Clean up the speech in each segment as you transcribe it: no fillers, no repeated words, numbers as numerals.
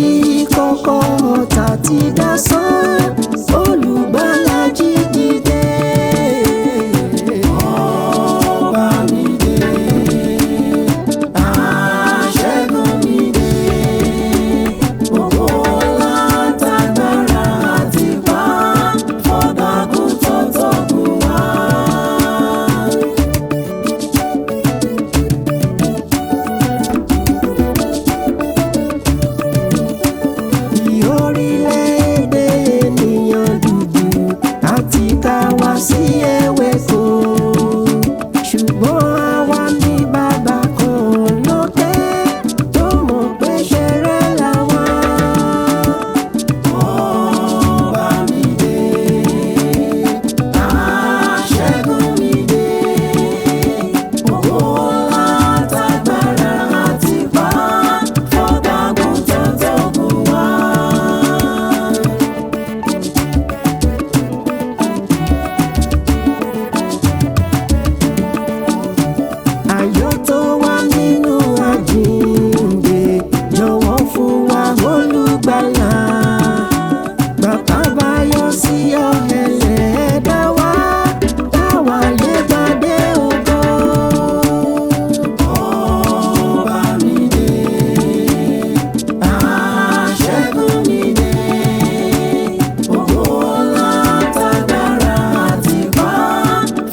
ìkọ̀kọ̀ ọ̀tá ti dasán, olùgbàlà jí dìde. Ọba mi dé, aṣẹ́gun mi dé, ògo ńlá tágbára àti ipá, fọ̀dàgùn tó tógun wá. Orílẹ̀-èdè ènìyàn dúdú àti ká wá sí ewéko, ṣùgbọ́n àwa ní bàbá kan lókè tó mọ̀ pé ṣẹrẹ làwa. Ọba mi dé, aṣẹ́gun mi dé, ògo ńlá tágbára àti ipá, fọ̀dàgùn tó tógun wá. Ayọ̀ tó wà nínú àjíǹde, jọ̀wọ́ fún wa olùgbàlà. Bàbá bá yọ sí ọ̀hẹ̀lẹ̀ dá wa, táwa lè gbàdé ògo. Ọba mi dé, aṣẹ́gun mi dé, ògo ńlá tágbára àti ipá,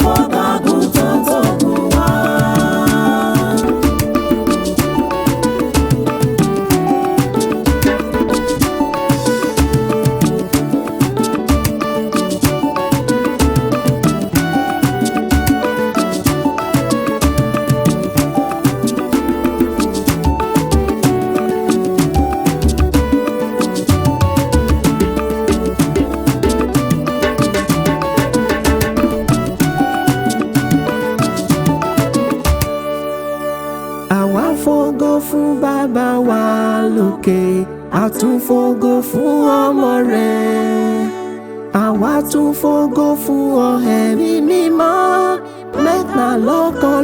fọ̀dàgùn tó tógun wá. Àwa fògo fún bàbá wa lókè, a tún fògo fún ọmọ rẹ̀. Àwa tún fògo fún ọ Ẹ̀mí Mímọ́, mẹ́ta lọ́kan